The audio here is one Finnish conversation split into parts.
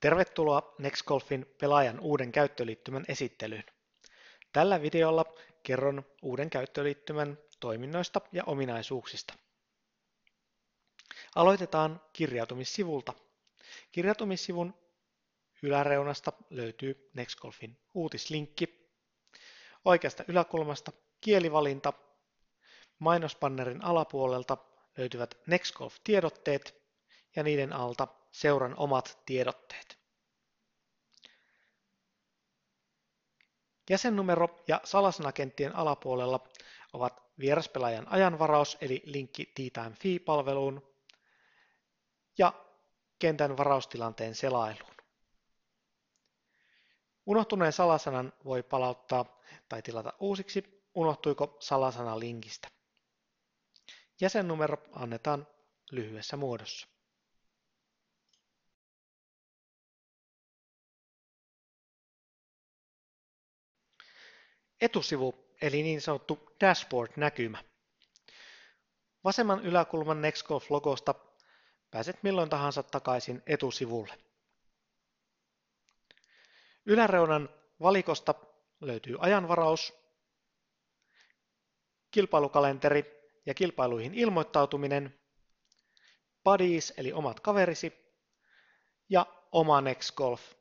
Tervetuloa Nextgolfin pelaajan uuden käyttöliittymän esittelyyn. Tällä videolla kerron uuden käyttöliittymän toiminnoista ja ominaisuuksista. Aloitetaan kirjautumissivulta. Kirjautumissivun yläreunasta löytyy Nextgolfin uutislinkki. Oikeasta yläkulmasta kielivalinta. Mainospannerin alapuolelta löytyvät Nextgolf-tiedotteet ja niiden alta seuran omat tiedotteet. Jäsennumero ja salasanakenttien alapuolella ovat vieraspelaajan ajanvaraus eli linkki Teatime Fee-palveluun ja kentän varaustilanteen selailuun. Unohtuneen salasanan voi palauttaa tai tilata uusiksi, unohtuiko salasana linkistä. Jäsennumero annetaan lyhyessä muodossa. Etusivu eli niin sanottu dashboard-näkymä. Vasemman yläkulman Nextgolf-logosta pääset milloin tahansa takaisin etusivulle. Yläreunan valikosta löytyy ajanvaraus, kilpailukalenteri ja kilpailuihin ilmoittautuminen, buddies eli omat kaverisi ja oma Nextgolf.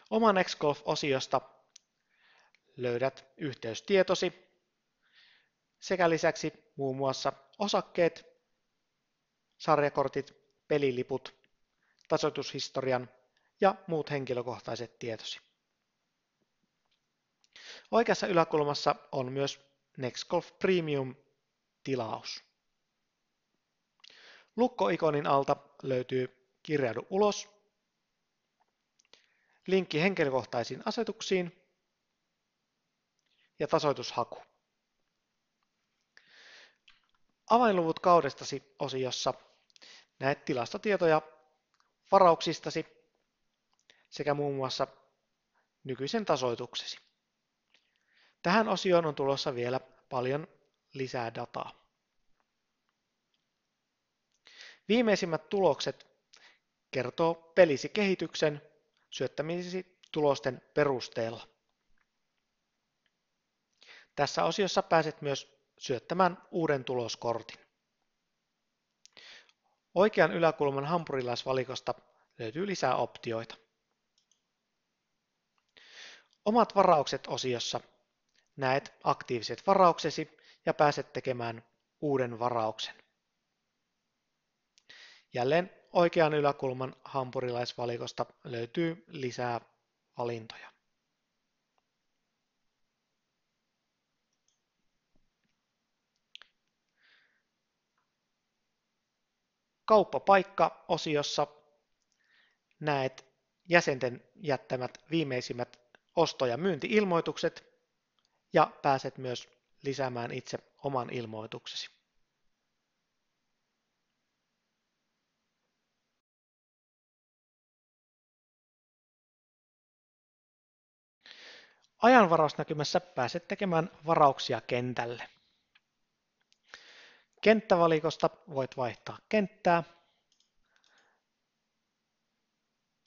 Oma Nextgolf-osiosta löydät yhteystietosi sekä lisäksi muun muassa osakkeet, sarjakortit, peliliput, tasoitushistorian ja muut henkilökohtaiset tietosi. Oikeassa yläkulmassa on myös Nextgolf Premium-tilaus. Lukkoikonin alta löytyy kirjaudu ulos, linkki henkilökohtaisiin asetuksiin ja tasoitushaku. Avainluvut kaudestasi -osiossa näet tilastotietoja varauksistasi sekä muun muassa nykyisen tasoituksesi. Tähän osioon on tulossa vielä paljon lisää dataa. Viimeisimmät tulokset kertoo pelisi kehityksen syöttämisesi tulosten perusteella. Tässä osiossa pääset myös syöttämään uuden tuloskortin. Oikean yläkulman hampurilaisvalikosta löytyy lisää optioita. Omat varaukset -osiossa näet aktiiviset varauksesi ja pääset tekemään uuden varauksen. Jälleen oikean yläkulman hampurilaisvalikosta löytyy lisää valintoja. Kauppapaikka-osiossa näet jäsenten jättämät viimeisimmät osto- ja myynti-ilmoitukset ja pääset myös lisäämään itse oman ilmoituksesi. Ajanvarausnäkymässä pääset tekemään varauksia kentälle. Kenttävalikosta voit vaihtaa kenttää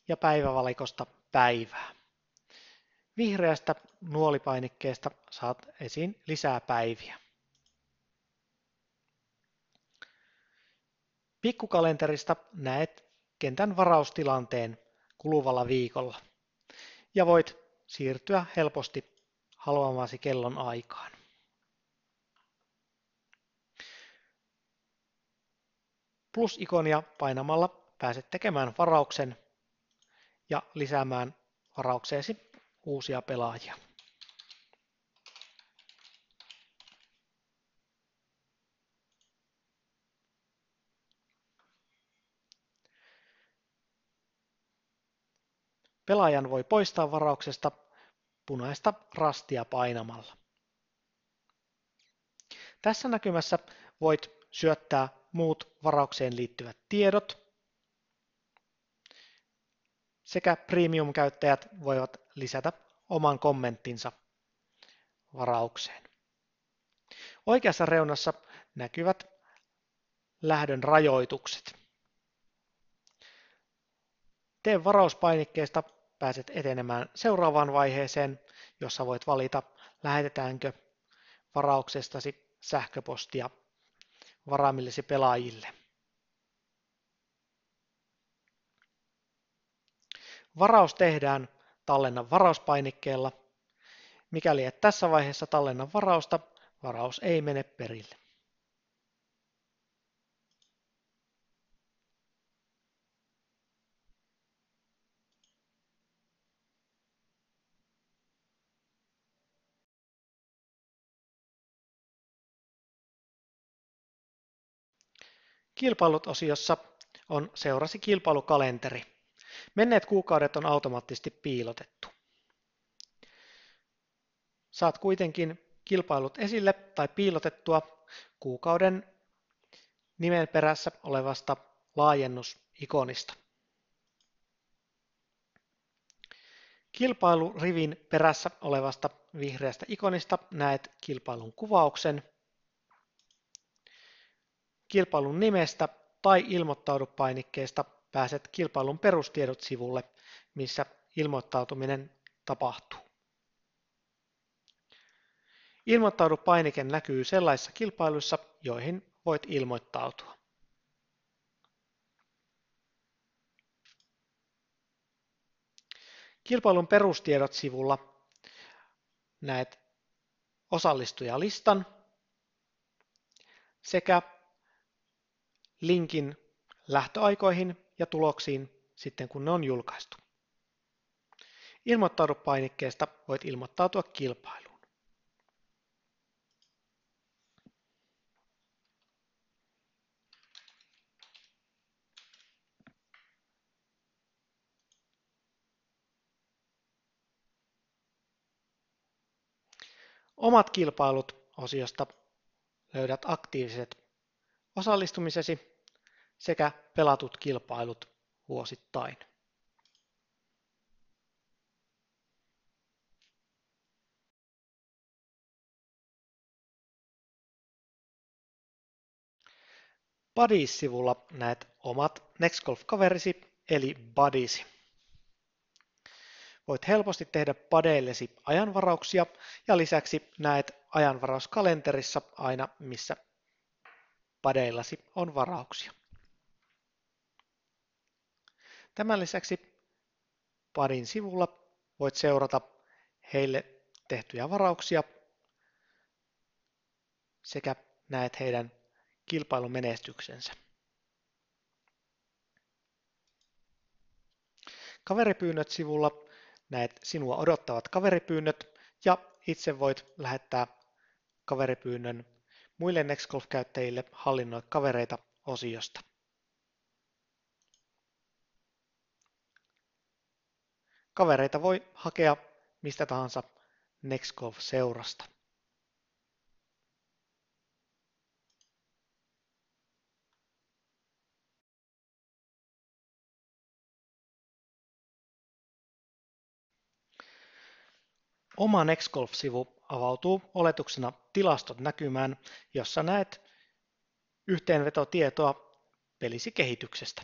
ja päivävalikosta päivää. Vihreästä nuolipainikkeesta saat esiin lisää päiviä. Pikkukalenterista näet kentän varaustilanteen kuluvalla viikolla ja voit siirtyä helposti haluamasi kellon aikaan. Plus-ikonia painamalla pääset tekemään varauksen ja lisäämään varaukseesi uusia pelaajia. Pelaajan voi poistaa varauksesta punaista rastia painamalla. Tässä näkymässä voit syöttää muut varaukseen liittyvät tiedot sekä premium-käyttäjät voivat lisätä oman kommenttinsa varaukseen. Oikeassa reunassa näkyvät lähdön rajoitukset. Tee varauspainikkeesta, pääset etenemään seuraavaan vaiheeseen, jossa voit valita, lähetetäänkö varauksestasi sähköpostia varaamillesi pelaajille. Varaus tehdään tallenna varauspainikkeella. Mikäli et tässä vaiheessa tallenna varausta, varaus ei mene perille. Kilpailut-osiossa on seurasi kilpailukalenteri. Menneet kuukaudet on automaattisesti piilotettu. Saat kuitenkin kilpailut esille tai piilotettua kuukauden nimen perässä olevasta laajennusikonista. Kilpailurivin perässä olevasta vihreästä ikonista näet kilpailun kuvauksen. Kilpailun nimestä tai ilmoittaudu-painikkeesta pääset kilpailun perustiedot-sivulle, missä ilmoittautuminen tapahtuu. Ilmoittaudu-painike näkyy sellaisissa kilpailuissa, joihin voit ilmoittautua. Kilpailun perustiedot-sivulla näet osallistujalistan sekä linkin lähtöaikoihin ja tuloksiin sitten kun ne on julkaistu. Ilmoittaudu-painikkeesta voit ilmoittautua kilpailuun. Omat kilpailut -osiosta löydät aktiiviset osallistumisesi sekä pelatut kilpailut vuosittain. Buddies-sivulla näet omat Nextgolf-kaverisi eli buddiesi. Voit helposti tehdä padeillesi ajanvarauksia ja lisäksi näet ajanvarauskalenterissa aina missä padeillasi on varauksia. Tämän lisäksi Buddin sivulla voit seurata heille tehtyjä varauksia sekä näet heidän kilpailumenestyksensä. Kaveripyynnöt-sivulla näet sinua odottavat kaveripyynnöt ja itse voit lähettää kaveripyynnön muille Nextgolf-käyttäjille hallinnoi kavereita -osiosta. Kavereita voi hakea mistä tahansa Nextgolf-seurasta. Oma Nextgolf-sivu avautuu oletuksena tilastot näkymään, jossa näet yhteenvetotietoa pelisi kehityksestä.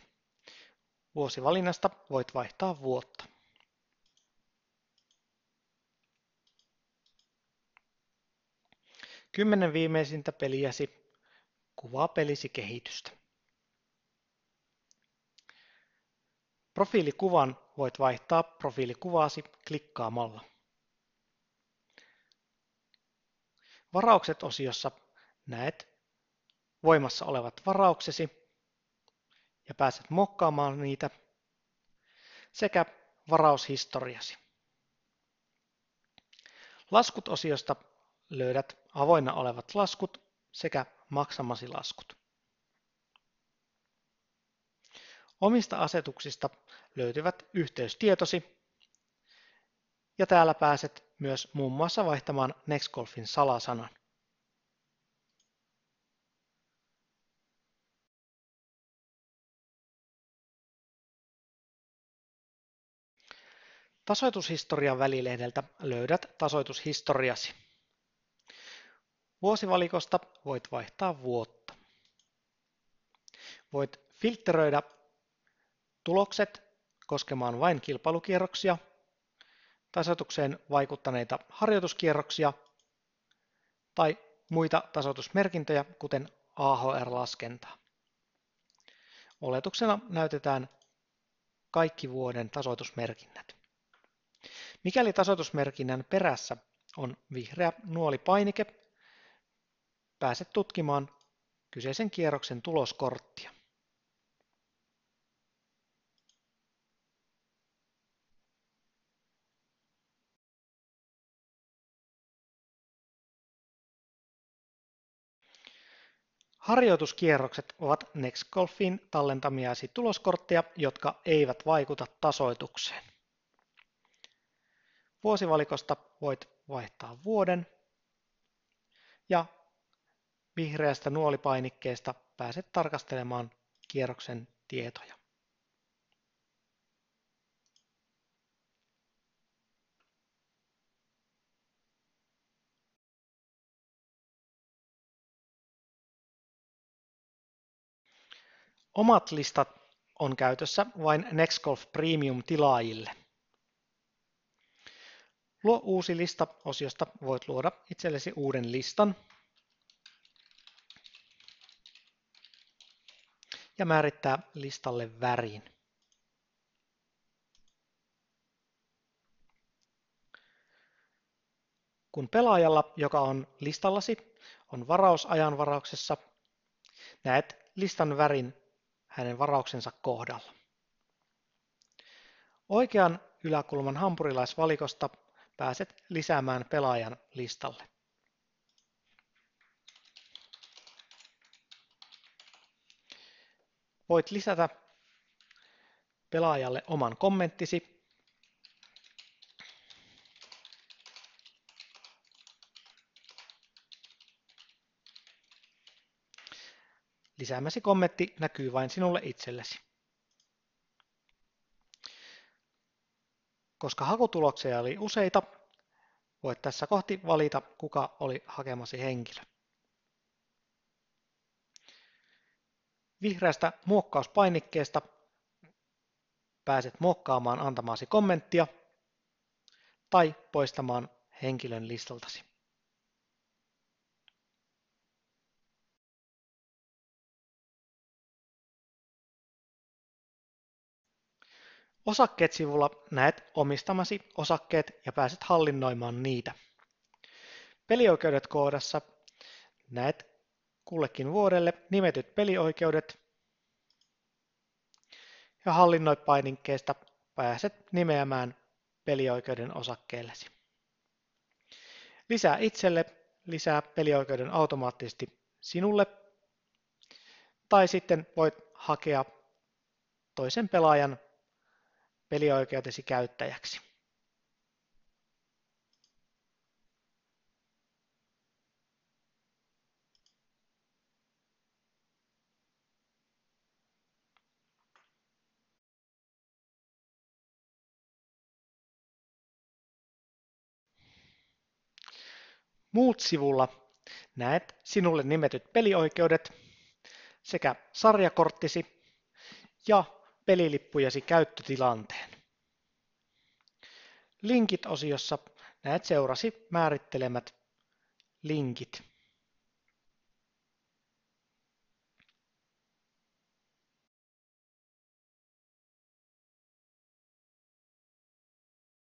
Vuosivalinnasta voit vaihtaa vuotta. Kymmenen viimeisintä peliäsi kuvaa pelisi kehitystä. Profiilikuvan voit vaihtaa profiilikuvaasi klikkaamalla. Varaukset-osiossa näet voimassa olevat varauksesi ja pääset mokkaamaan niitä sekä varaushistoriasi. Laskut-osiosta löydät avoinna olevat laskut sekä maksamasi laskut. Omista asetuksista löytyvät yhteystietosi ja täällä pääset myös muun muassa vaihtamaan Nextgolfin salasanan. Tasoitushistorian välilehdeltä löydät tasoitushistoriasi. Vuosivalikosta voit vaihtaa vuotta. Voit filtteröidä tulokset koskemaan vain kilpailukierroksia, tasoitukseen vaikuttaneita harjoituskierroksia tai muita tasoitusmerkintöjä, kuten AHR-laskentaa. Oletuksena näytetään kaikki vuoden tasoitusmerkinnät. Mikäli tasoitusmerkinnän perässä on vihreä nuolipainike, pääset tutkimaan kyseisen kierroksen tuloskorttia. Harjoituskierrokset ovat Nextgolfin tallentamiasi tuloskortteja, jotka eivät vaikuta tasoitukseen. Vuosivalikosta voit vaihtaa vuoden ja vihreästä nuolipainikkeesta pääset tarkastelemaan kierroksen tietoja. Omat listat on käytössä vain Nextgolf Premium-tilaajille. Luo uusi lista -osiosta voit luoda itsellesi uuden listan ja määrittää listalle värin. Kun pelaajalla, joka on listallasi, on varaus ajanvarauksessa, näet listan värin hänen varauksensa kohdalla. Oikean yläkulman hampurilaisvalikosta pääset lisäämään pelaajan listalle. Voit lisätä pelaajalle oman kommenttisi lisäämäsi kommentti näkyy vain sinulle itsellesi. Koska hakutuloksia oli useita, voit tässä kohti valita, kuka oli hakemasi henkilö. Vihreästä muokkauspainikkeesta pääset muokkaamaan antamasi kommenttia tai poistamaan henkilön listaltasi. Osakkeet-sivulla näet omistamasi osakkeet ja pääset hallinnoimaan niitä. Pelioikeudet -koodassa näet kullekin vuodelle nimetyt pelioikeudet ja hallinnoi -painikkeesta pääset nimeämään pelioikeuden osakkeellesi. Lisää itselle, lisää pelioikeuden automaattisesti sinulle tai sitten voit hakea toisen pelaajan pelioikeutesi käyttäjäksi. Muut -sivulla näet sinulle nimetyt pelioikeudet sekä sarjakorttisi ja pelilippujesi käyttötilanteen. Linkit -osiossa näet seurasi määrittelemät linkit.